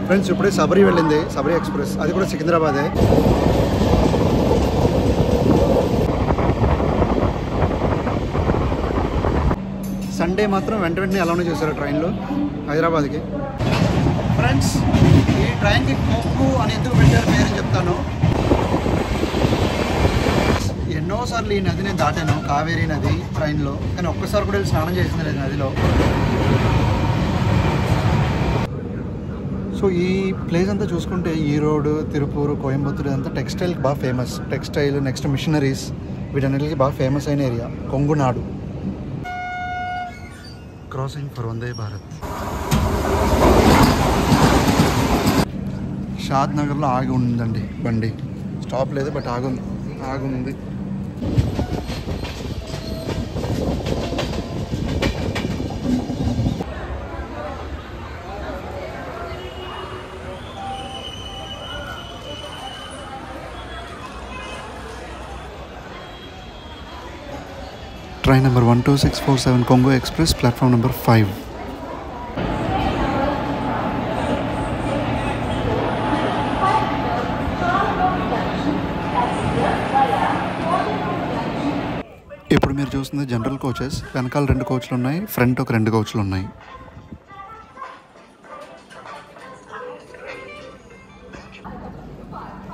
Friends ఇప్పుడే సబరి వెళ్ళింది, Sabari express, అది కూడా సికింద్రాబాదే. సండే మాత్రం వెంటనే అలానే చేశారు ట్రైన్లో హైదరాబాద్కి. ఫ్రెండ్స్ ఈ ట్రైన్కి కొంగు అని ఎందుకు పెట్టారు పేరు చెప్తాను. ఎన్నోసార్లు ఈ నదిని దాటాను, కావేరీ నది ట్రైన్లో, కానీ ఒక్కసారి కూడా వెళ్ళి స్నానం చేసింది లేదు నదిలో. సో ఈ ప్లేస్ అంతా చూసుకుంటే ఈరోడ్, తిరుపూర్, కోయంబత్తూర్ అంతా టెక్స్టైల్కి బాగా ఫేమస్. టెక్స్టైల్, నెక్స్ట్ మిషనరీస్, వీటన్నిటికి బాగా ఫేమస్ అయిన area Kongunadu. Crossing for Vande Bharat. షాద్ నగర్లో ఆగి ఉందండి బండి, స్టాప్ లేదు but ఆగుంది. Train number 12647 Congo Express, platform number 5. ఇప్పుడు మీరు చూస్తుంది జనరల్ కోచెస్. వెనకాల 2 కోచ్లు ఉన్నాయి, ఫ్రంట్ ఒక 2 కోచ్లు ఉన్నాయి.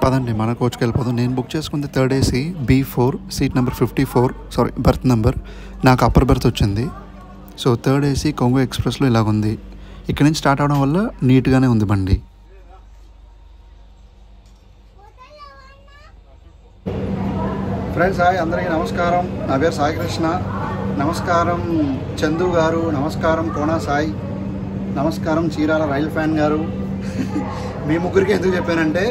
పదండి మన కోచ్కి వెళ్ళిపోదాం. నేను బుక్ చేసుకుంది 3rd AC B4, seat number 54, sorry birth number. నాకు అప్పర్ బర్త్ వచ్చింది. సో 3rd AC కొంగో ఎక్స్ప్రెస్లో ఇలాగుంది. ఇక్కడి నుంచి స్టార్ట్ అవడం వల్ల నీట్గానే ఉంది బండి. ఫ్రెండ్స్ హాయ్, అందరికీ నమస్కారం. నా పేరు సాయి కృష్ణ. నమస్కారం చందు గారు, నమస్కారం కోనా సాయి, నమస్కారం చీరాల రైల్ ఫ్యాన్ గారు. మీ ముగ్గురికి ఎందుకు చెప్పానంటే,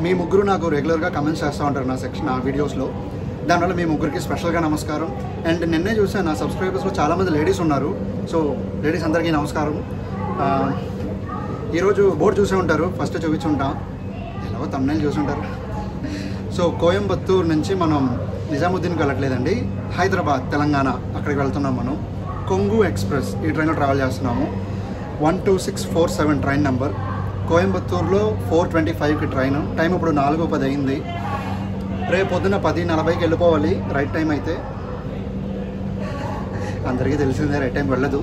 మీ ముగ్గురు నాకు రెగ్యులర్గా కమెంట్స్ చేస్తూ ఉంటారు నా వీడియోస్లో. దానివల్ల మీ ముగ్గురికి స్పెషల్గా నమస్కారం. అండ్ నిన్నే చూసాను నా సబ్స్క్రైబర్స్లో చాలామంది లేడీస్ ఉన్నారు. సో లేడీస్ అందరికీ నమస్కారం. ఈరోజు బోర్డు చూసే ఉంటారు, ఫస్ట్ చూపించుంటా, ఎలాగో తమిళ చూసి ఉంటారు. సో కోయంబత్తూర్ నుంచి మనం నిజాముద్దీన్కి వెళ్ళట్లేదండి, హైదరాబాద్ తెలంగాణ అక్కడికి వెళ్తున్నాం మనం. కొంగు ఎక్స్ప్రెస్ ఈ ట్రైన్లో ట్రావెల్ చేస్తున్నాము. 12647 ట్రైన్ నెంబర్. కోయంబత్తూర్లో 4:25కి ట్రైన్. టైం ఇప్పుడు 4:10 అయింది. రేపు పొద్దున్న 10:40కి వెళ్ళిపోవాలి రైట్ టైం అయితే. అందరికీ తెలిసిందే రైట్ టైంకి వెళ్ళదు.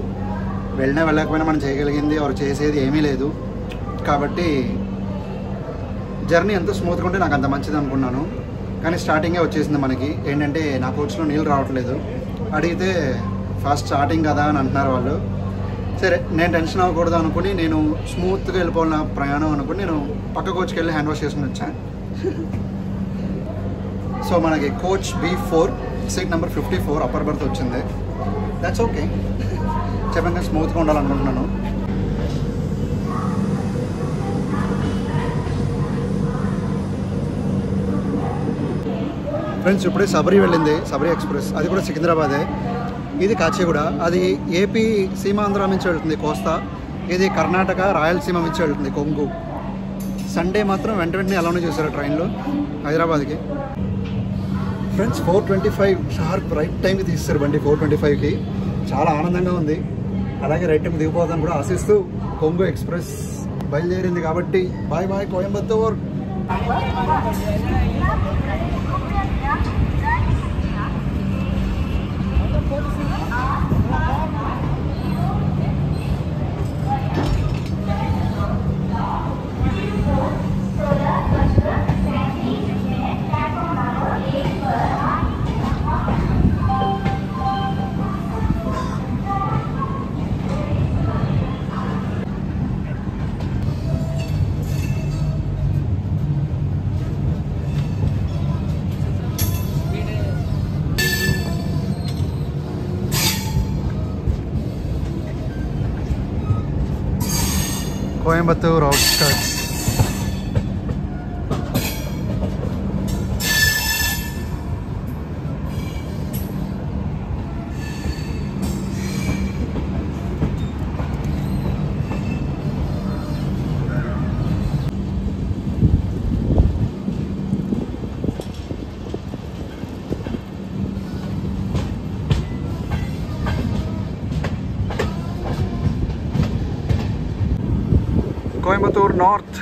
వెళ్ళినా వెళ్ళకపోయినా మనం చేయగలిగింది ఎవరు చేసేది ఏమీ లేదు. కాబట్టి జర్నీ ఎంత స్మూత్గా ఉంటే నాకు అంత మంచిది అనుకున్నాను. కానీ స్టార్టింగే వచ్చేసింది మనకి. ఏంటంటే నా కోచ్లో నీళ్ళు రావట్లేదు. అడిగితే ఫస్ట్ స్టార్టింగ్ కదా అని అంటున్నారు వాళ్ళు. సరే నేను టెన్షన్ అవ్వకూడదు అనుకుని, నేను స్మూత్గా వెళ్ళిపోవాలి నా ప్రయాణం అనుకుని నేను పక్క కోచ్కి వెళ్ళి హ్యాండ్ వాష్ చేసుకుని వచ్చాను. సో మనకి coach B4, seat number 54 upper birth వచ్చింది. దట్స్ ఓకే, చెప్పంగా స్మూత్గా ఉండాలనుకుంటున్నాను. ఫ్రెండ్స్ ఇప్పుడే సబరి వెళ్ళింది, సబరి ఎక్స్ప్రెస్, అది కూడా సికింద్రాబాదే. ఇది కాచిగూడ, అది ఏపీ సీమాంధ్ర నుంచి వెళ్తుంది కోస్తా. ఇది కర్ణాటక రాయలసీమ నుంచి వెళ్తుంది కొంగు. సండే మాత్రం వెంటనే అలానే చేశారు ట్రైన్లో హైదరాబాద్కి. ఫ్రెండ్స్ 4:25 షార్ప్ రైట్ టైంకి తీస్తారు బండి. 4:25కి చాలా ఆనందంగా ఉంది. అలాగే రైట్ టైంకి దిగిపోతాను కూడా ఆశిస్తూ కొంగు ఎక్స్ప్రెస్ బయలుదేరింది. కాబట్టి bye bye Coimbatore. Coimbatore outskirts. Coimbatore north.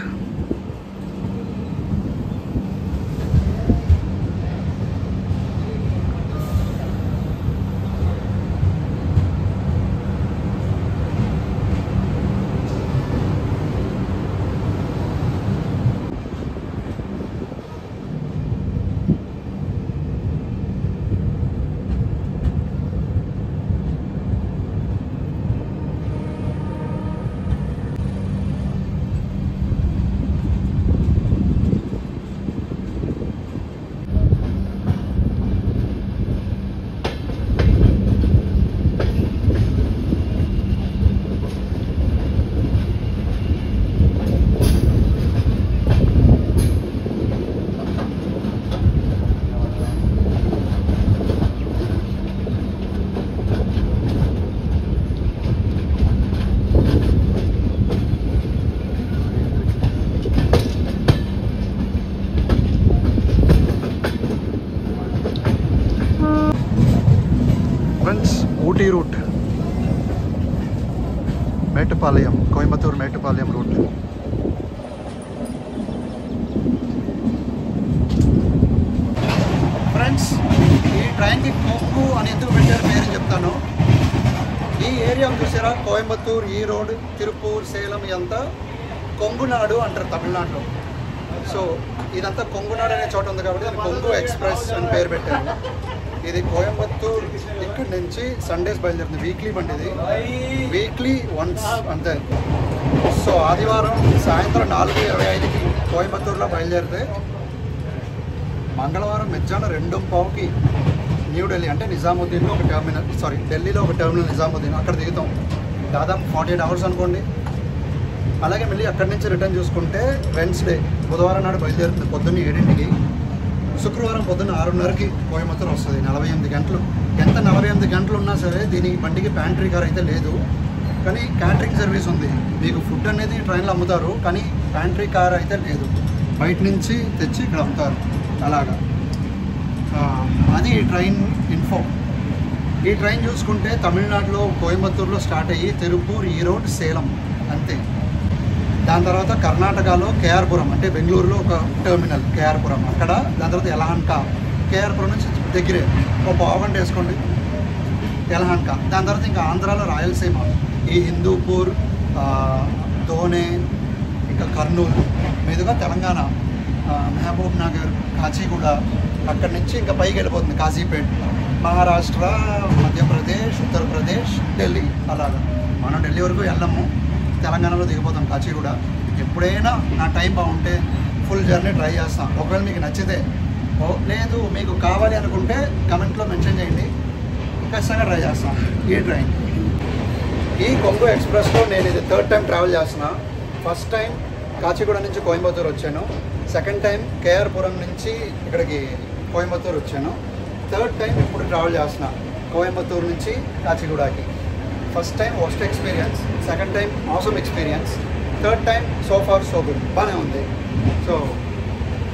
Ooty route, Mettupalayam, Coimbatore Mettupalayam route. Friends, ఈ ట్రైన్కి కొంగు అని ఎందుకు పెట్టారు పేరు చెప్తాను. ఈ ఏరియా చూసారా, కోయంబత్తూర్, ఈరోడ్, తిరుపూర్, సేలం ఇదంతా కొంగునాడు అంటారు తమిళనాడులో. సో ఇదంతా కొంగునాడు అనే చోట ఉంది కాబట్టి అది కొంగు ఎక్స్ప్రెస్ అని పేరు పెట్టారు. ఇది కోయంబత్తూర్ ఇక్కడి నుంచి సండేస్ బయలుదేరుతుంది. వీక్లీ బండి ఇది, వీక్లీ వన్స్ అంతే. సో ఆదివారం సాయంత్రం 4:25కి కోయంబత్తూర్లో బయలుదేరితే మంగళవారం మధ్యాహ్నం 2:15కి న్యూఢిల్లీ అంటే నిజాముద్దీన్లో ఒక టెర్మినల్, ఢిల్లీలో ఒక టెర్మినల్ నిజాముద్దీన్, అక్కడ దిగుతాం. దాదాపు 48 అవర్స్ అనుకోండి. అలాగే మళ్ళీ అక్కడి నుంచి రిటర్న్ చూసుకుంటే వెన్స్డే బుధవారం నాడు బయలుదేరుతుంది పొద్దున్న 7ంటికి. శుక్రవారం పొద్దున్న 6:30కి కోయంబత్తూర్ వస్తుంది. 48 గంటలు. ఎంత 48 గంటలు ఉన్నా సరే దీనికి బండికి ప్యాంట్రీ కార్ అయితే లేదు, కానీ క్యాటరింగ్ సర్వీస్ ఉంది. మీకు ఫుడ్ అనేది ట్రైన్లో అమ్ముతారు, కానీ ప్యాంట్రీ కార్ అయితే లేదు. బయట నుంచి తెచ్చి ఇక్కడ అమ్ముతారు అలాగా. అది ట్రైన్ ఇన్ఫో. ఈ ట్రైన్ చూసుకుంటే తమిళనాడులో కోయంబత్తూర్లో స్టార్ట్ అయ్యి తిరుపూర్, ఈరోడ్, సేలం అంతే. దాని తర్వాత కర్ణాటకలో కేఆర్పురం అంటే బెంగళూరులో ఒక టెర్మినల్ కేఆర్పురం, అక్కడ. దాని తర్వాత యలహంక, కేఆర్పురం నుంచి దగ్గరే ఒక పావుగంట వేసుకోండి యలహంక. దాని తర్వాత ఇంకా ఆంధ్రాలో రాయలసీమ, ఈ హిందూపూర్, ధోనే, ఇంకా కర్నూలు మీదుగా తెలంగాణ, మహబూబ్ నగర్, కాచిగూడ, అక్కడి నుంచి ఇంకా పైకి వెళ్ళిపోతుంది కాజీపేట్, మహారాష్ట్ర, మధ్యప్రదేశ్, ఉత్తరప్రదేశ్, ఢిల్లీ అలాగా. మనం ఢిల్లీ వరకు వెళ్ళము, తెలంగాణలో దిగిపోతాం కాచిగూడ. ఎప్పుడైనా నా టైం బాగుంటే ఫుల్ జర్నీ ట్రై చేస్తాం. ఒకవేళ మీకు నచ్చితే, లేదు మీకు కావాలి అనుకుంటే కమెంట్లో మెన్షన్ చేయండి, ఖచ్చితంగా ట్రై చేస్తాం ఈ ట్రైన్. ఈ కొంగు ఎక్స్ప్రెస్లో నేను ఇది 3rd టైం ట్రావెల్ చేస్తున్నా. ఫస్ట్ టైం కాచిగూడ నుంచి కోయంబత్తూర్ వచ్చాను, సెకండ్ టైం కేఆర్పురం నుంచి ఇక్కడికి కోయంబత్తూర్ వచ్చాను, 3rd టైం ఇప్పుడు ట్రావెల్ చేస్తున్నా కోయంబత్తూర్ నుంచి కాచిగూడకి. First time worst experience, second time awesome experience, 3rd time so far so good, బాగానే ఉంది. సో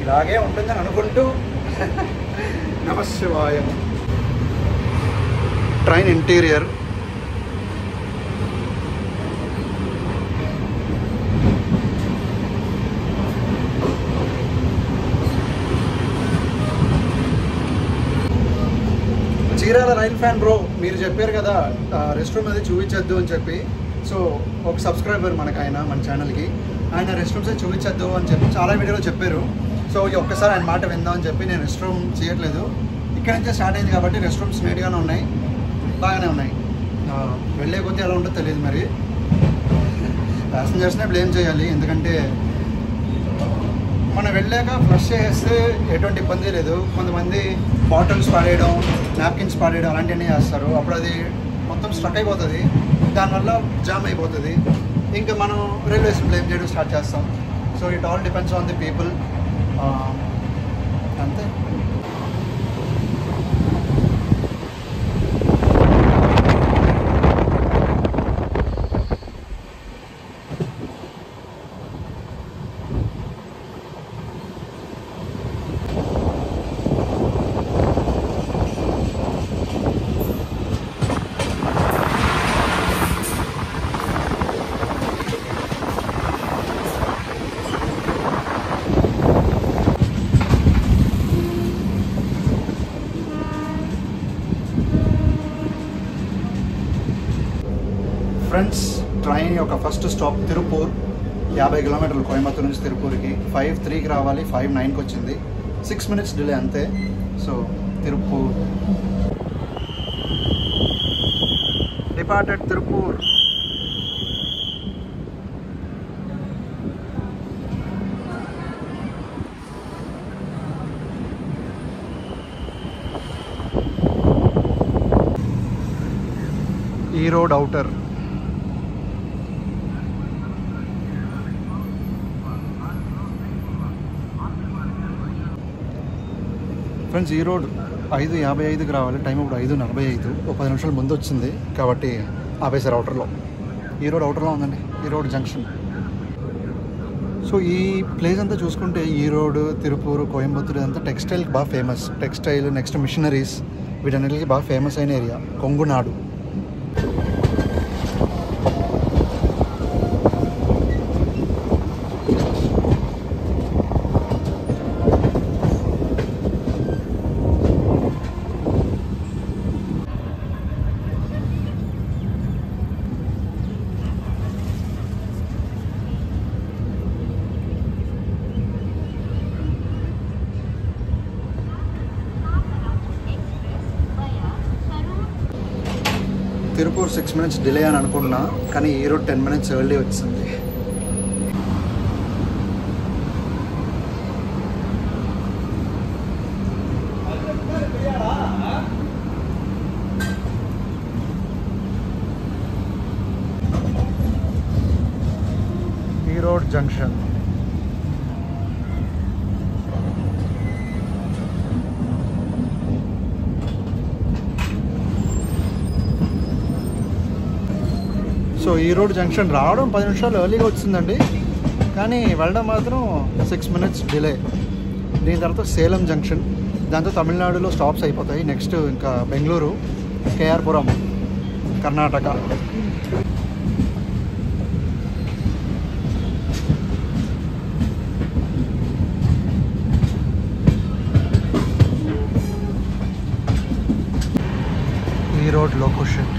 ఇలాగే ఉంటుందని అనుకుంటూ నమశివాయ. Train interior Chirala rail fan bro, మీరు చెప్పారు కదా రెస్ట్ రూమ్ అది చూపించద్దు అని చెప్పి. సో ఒక సబ్స్క్రైబర్ మనకు ఆయన మన ఛానల్కి, ఆయన రెస్ట్ రూమ్స్ చూపించద్దు అని చెప్పి చాలా వీడియోలో చెప్పారు. సో ఒక్కసారి ఆయన మాట విందామని చెప్పి నేను రెస్ట్ రూమ్ చేయట్లేదు. ఇక్కడ నుంచే స్టార్ట్ అయింది కాబట్టి రెస్ట్ రూమ్స్ నీట్గానే ఉన్నాయి, బాగానే ఉన్నాయి. వెళ్ళే కొద్దీ ఎలా ఉంటుందో తెలియదు, మరి ప్యాసింజర్స్నే బ్లేమ్ చేయాలి. ఎందుకంటే మనం వెళ్ళాక ఫ్లష్ చేస్తే ఎటువంటి ఇబ్బంది లేదు. కొంతమంది బాటిల్స్ పాడేయడం, నాప్కిన్స్ పాడేయడం అలాంటివన్నీ చేస్తారు. అప్పుడు అది మొత్తం స్ట్రక్ అయిపోతుంది, దానివల్ల జామ్ అయిపోతుంది. ఇంకా మనం రైల్వేస్ని బ్లేమ్ చేయడం స్టార్ట్ చేస్తాం. So it all depends on the people, అంతే. ఫ్రెండ్స్, ట్రైన్ యొక్క ఫస్ట్ స్టాప్ తిరుపూర్. 50 కిలోమీటర్లు కోయంబత్తూరు నుంచి తిరుపూర్కి. 5:03కి రావాలి, 5:09కి వచ్చింది. 6 minutes డిలే అంతే. So Tiruppur departed Tiruppur. Erode outer. Friends, Erode 5:55కి రావాలి. టైం ఇప్పుడు 5:45. ఒక 10 నిమిషాలు ముందు వచ్చింది కాబట్టి ఆపేశారు అవుటర్లో. ఈరోడ్ అవుటర్లో ఉందండి, ఈరోడ్ జంక్షన్. సో ఈ ప్లేస్ అంతా చూసుకుంటే ఈరోడ్, తిరుపూర్, కోయంబత్తూరు ఇదంతా టెక్స్టైల్కి బాగా ఫేమస్. టెక్స్టైల్, నెక్స్ట్ మిషనరీస్, వీటన్నిటికి బాగా ఫేమస్ అయిన area Kongunadu. Tirupur 6 minutes delay అని అనుకున్నా, కానీ ఈరోడ్ 10 minutes ఎర్లీ వచ్చింది. Erode junction. So Erode junction రావడం 10 నిమిషాలు ఎర్లీగా వచ్చిందండి, కానీ వెళ్ళడం మాత్రం 6 minutes డిలే. దీని తర్వాత సేలం జంక్షన్, దాంతో తమిళనాడులో స్టాప్స్ అయిపోతాయి. నెక్స్ట్ ఇంకా బెంగళూరు, కేఆర్పురం, కర్ణాటక. ఈరోడ్ లొకేషన్.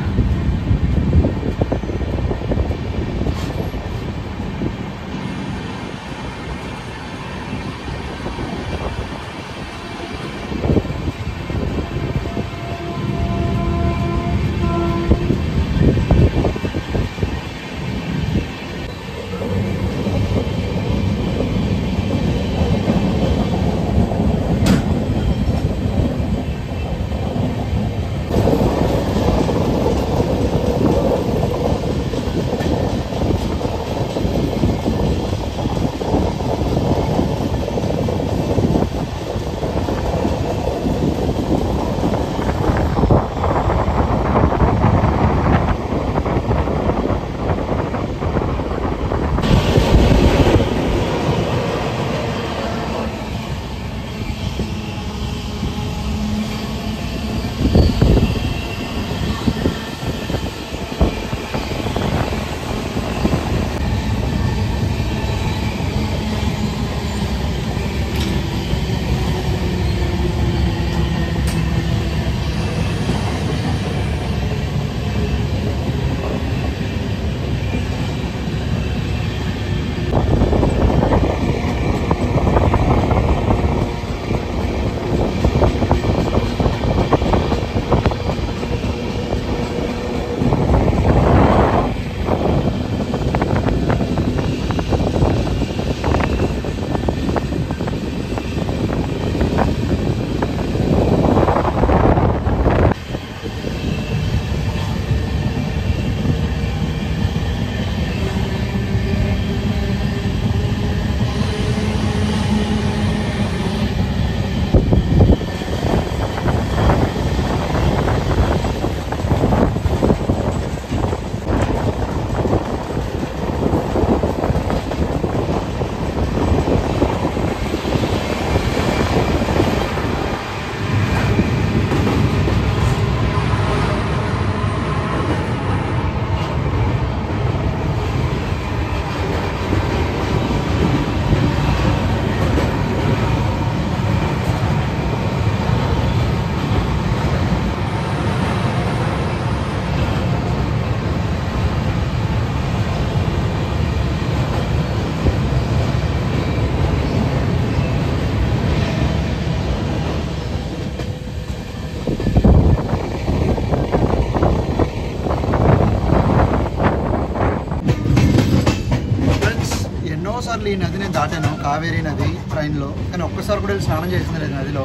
సార్లు ఈ నది నేను దాటాను, కావేరీ నది ట్రైన్లో. కానీ ఒక్కసారి కూడా వెళ్ళి స్నానం చేసింది లేదు నదిలో.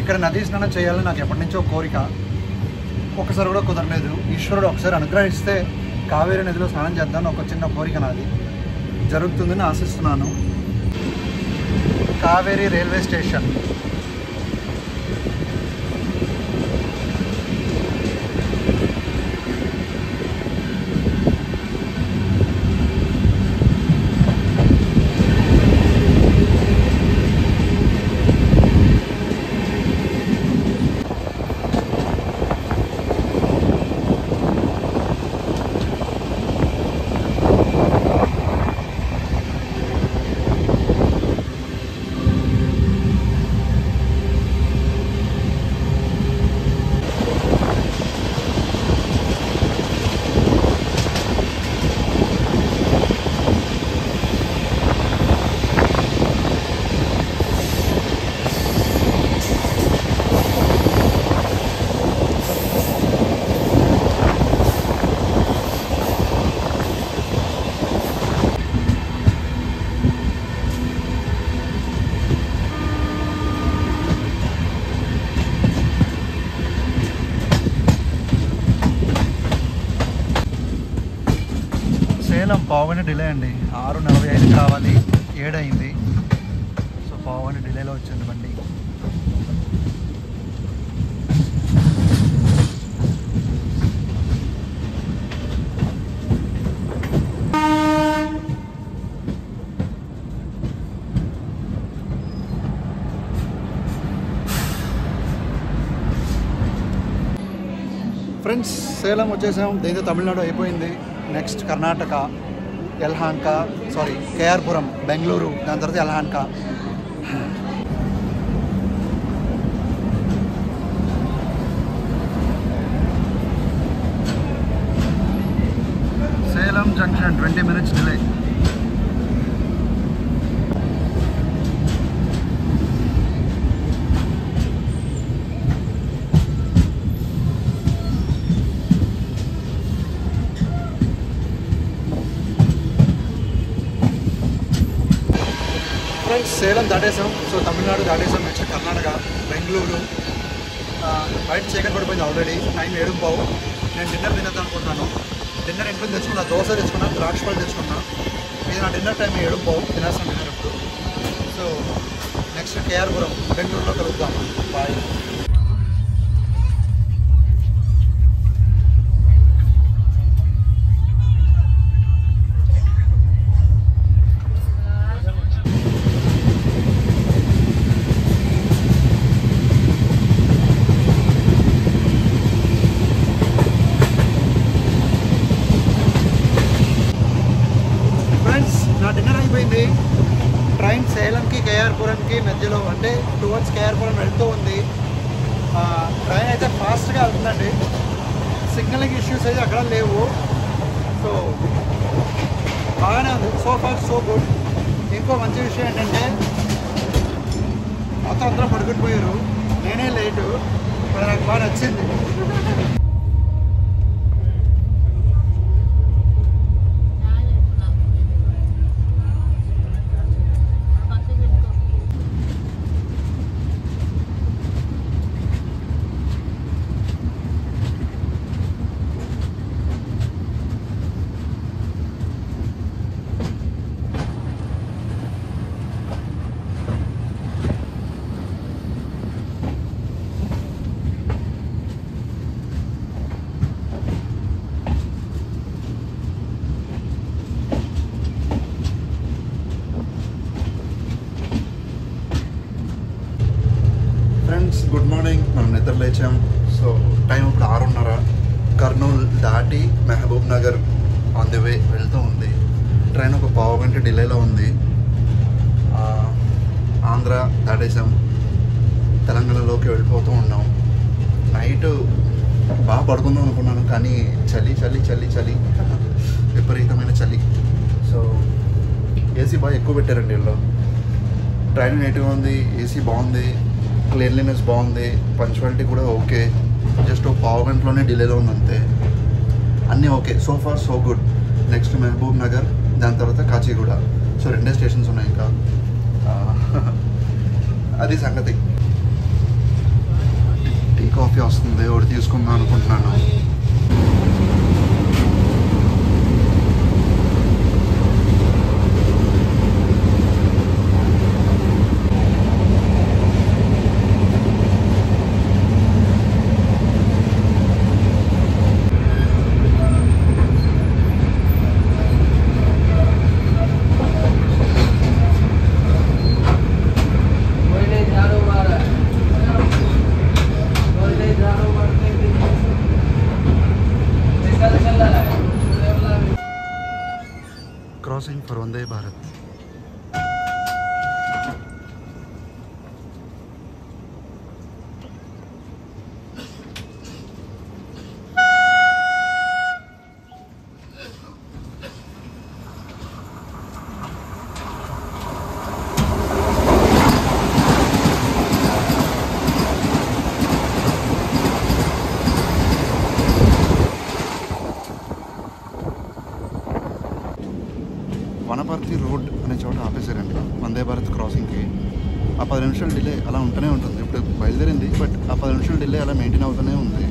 ఇక్కడ నదీ స్నానం చేయాలని నాకు ఎప్పటి నుంచో కోరిక, ఒక్కసారి కూడా కుదరలేదు. ఈశ్వరుడు ఒకసారి అనుగ్రహిస్తే కావేరీ నదిలో స్నానం చేద్దామని ఒక చిన్న కోరిక నాది, జరుగుతుందని ఆశిస్తున్నాను. Kaveri railway station. సేలం పావుగంట డిలే అండి. 6:45కి రావాలి, 7 అయింది. సో పావుగంట డిలేలో వచ్చింది బండి. ఫ్రెండ్స్, సేలం వచ్చేసాం. దీంతో తమిళనాడు అయిపోయింది. నెక్స్ట్ కర్ణాటక, యలహంక, కేఆర్పురం, బెంగళూరు, దాని తర్వాత Yelahanka. Salem junction 20 minutes delay. Friends, Salem దాటేసాం. సో తమిళనాడు దాటేసాం. నెక్స్ట్ కర్ణాటక, బెంగళూరు. బయట చీకటి పడిపోయింది ఆల్రెడీ. టైం 7:15. నేను డిన్నర్ తినేద్దాం అనుకుంటున్నాను. డిన్నర్ ఇంట్లో తెచ్చుకున్నా, దోశ తెచ్చుకున్నా, ద్రాక్ష పళ్ళు తెచ్చుకున్నా. ఇది నా డిన్నర్ టైం 7:15. తినేస్తాను డిన్నర్ ఇప్పుడు. సో నెక్స్ట్ కేఆర్పురం, బెంగళూరులో కలుద్దాం. బాయ్. నా డిన్నర్ అయిపోయింది. ట్రైన్ సేలంకి కేఆర్పురంకి మధ్యలో, అంటే టువర్డ్స్ కేఆర్పురం వెళ్తూ ఉంది. ట్రైన్ అయితే ఫాస్ట్గా వెళ్తుందండి. సిగ్నలింగ్ ఇష్యూస్ అయితే అక్కడ లేవు. సో బాగానే ఉంది. So far so good. ఇంకో మంచి విషయం ఏంటంటే మొత్తం అందరూ పడుకునిపోయారు, నేనే లేటు. అది నాకు బాగా నచ్చింది. Friends, good morning. మనం నిద్ర లేచాం. సో టైం ఇప్పుడు 6:30. కర్నూలు దాటి Mahbubnagar on the way వెళ్తూ ఉంది. ట్రైన్ ఒక పావుగంట డిలేలో ఉంది. ఆంధ్ర దాటేసాం, తెలంగాణలోకి వెళ్ళిపోతూ ఉన్నాం. నైట్ బాగా పడుకుందాం అనుకున్నాను, కానీ చలి చలి చలి చలి విపరీతమైన చలి. సో ఏసీ బాగా ఎక్కువ పెట్టారండి వీళ్ళు. ట్రైన్ నీట్గా ఉంది, ఏసీ బాగుంది, క్లీన్లీనెస్ బాగుంది, పంక్చువాలిటీ కూడా ఓకే. జస్ట్ ఒక పావు గంటలోనే డిలేలో ఉంది అంతే. అన్నీ okay. So far so good. Next Mahbubnagar, దాని తర్వాత కాచిగూడ. సో 2 స్టేషన్స్ ఉన్నాయి ఇంకా. అది సంగతి. టీ కాఫీ వస్తుంది, ఒకటి తీసుకుందాం అనుకుంటున్నాను. Crossing for Vande Bharat. Wanaparthy road అనే చోట ఆపేశారండి వందే భారత్ క్రాసింగ్కి. ఆ 10 నిమిషాలు డిలే అలా ఉంటూనే ఉంటుంది. ఇప్పుడు బయలుదేరింది, బట్ ఆ 10 నిమిషాలు డిలే అలా మెయింటైన్ అవుతూనే ఉంది.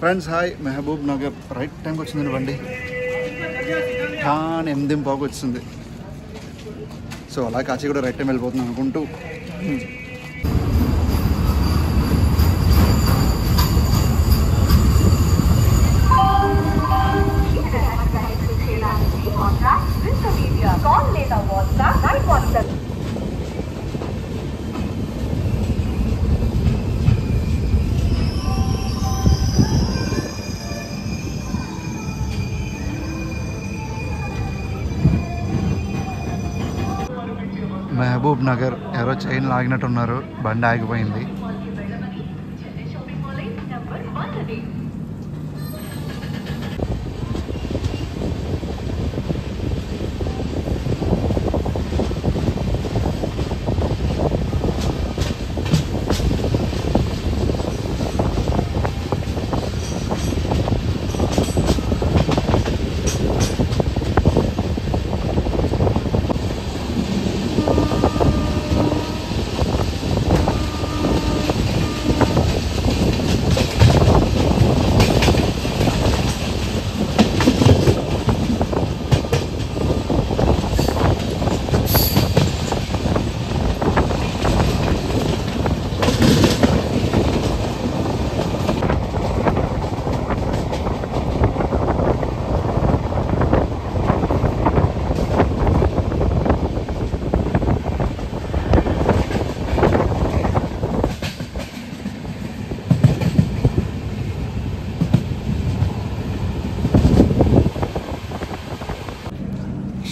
Friends hi, Mahbubnagar right టైంకి వచ్చిందండి బండి. కానీ 8:15 వచ్చింది. సో అలా కాచి కూడా రైట్ టైం వెళ్ళిపోతున్నాను అనుకుంటూ మహబూబ్ నగర్ ఎవరో చైన్ లాగినట్టున్నారు, బండి ఆగిపోయింది.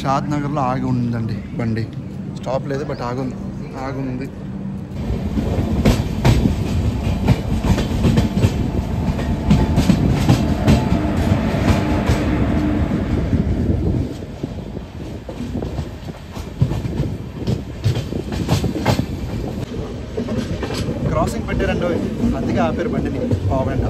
షాద్ నగర్లో ఆగి ఉందండి బండి. స్టాప్ లేదు, బట్ ఆగుంది. క్రాసింగ్ పెట్టారండి, అందుకే ఆపారు బండిని పావుగంట.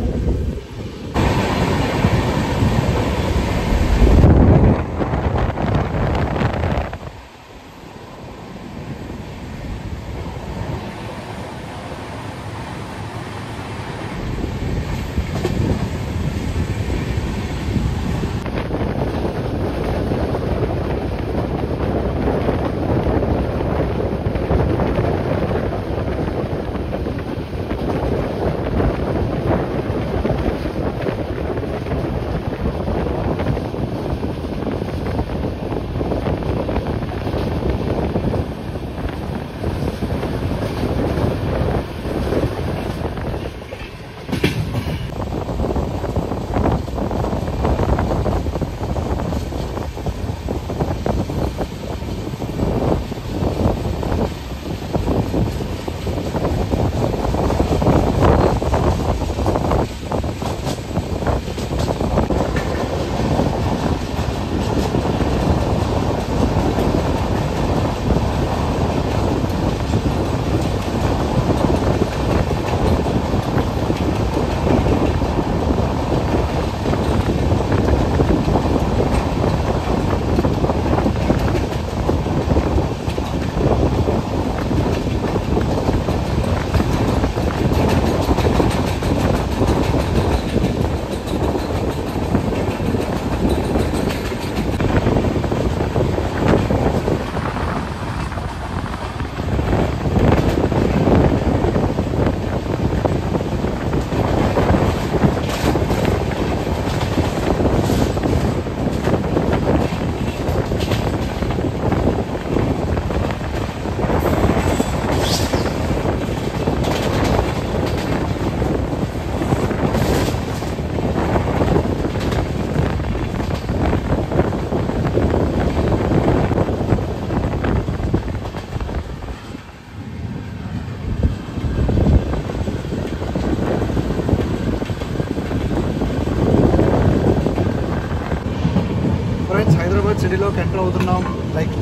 హైదరాబాద్ సిటీలోకి ఎంటర్ అవుతున్నాం,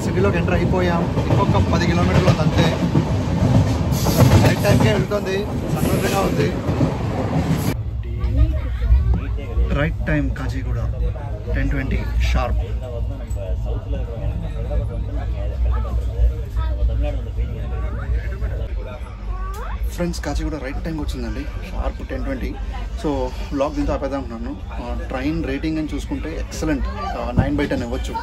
సిటీలోకి ఎంటర్ అయిపోయాం. ఇంకొక 10 కిలోమీటర్లు ఉంది అంతే. రైట్ టైంకే వెళ్తుంది, సంతోషంగా ఉంది. Right time Kacheguda 10:20 sharp. Friends, Kacheguda right టైంకి వచ్చిందండి, షార్ప్ 10:20. సో బ్లాగ్ దీంతో ఆపేద్దాం అనుకున్నాను. ట్రైన్ రేటింగ్ అని చూసుకుంటే ఎక్సలెంట్, 9/10 ఇవ్వచ్చు.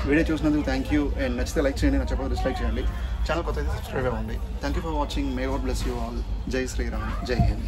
వీడియో చూసినందుకు థ్యాంక్ యూ. అండ్ నచ్చితే లైక్ చేయండి, నచ్చకపోతే డిస్లైక్ చేయండి. ఛానల్ కొత్త అయితే సబ్స్క్రైబ్ అవ్వండి. Thank you for watching. May God bless you all. జై శ్రీరామ్, జై హింద్.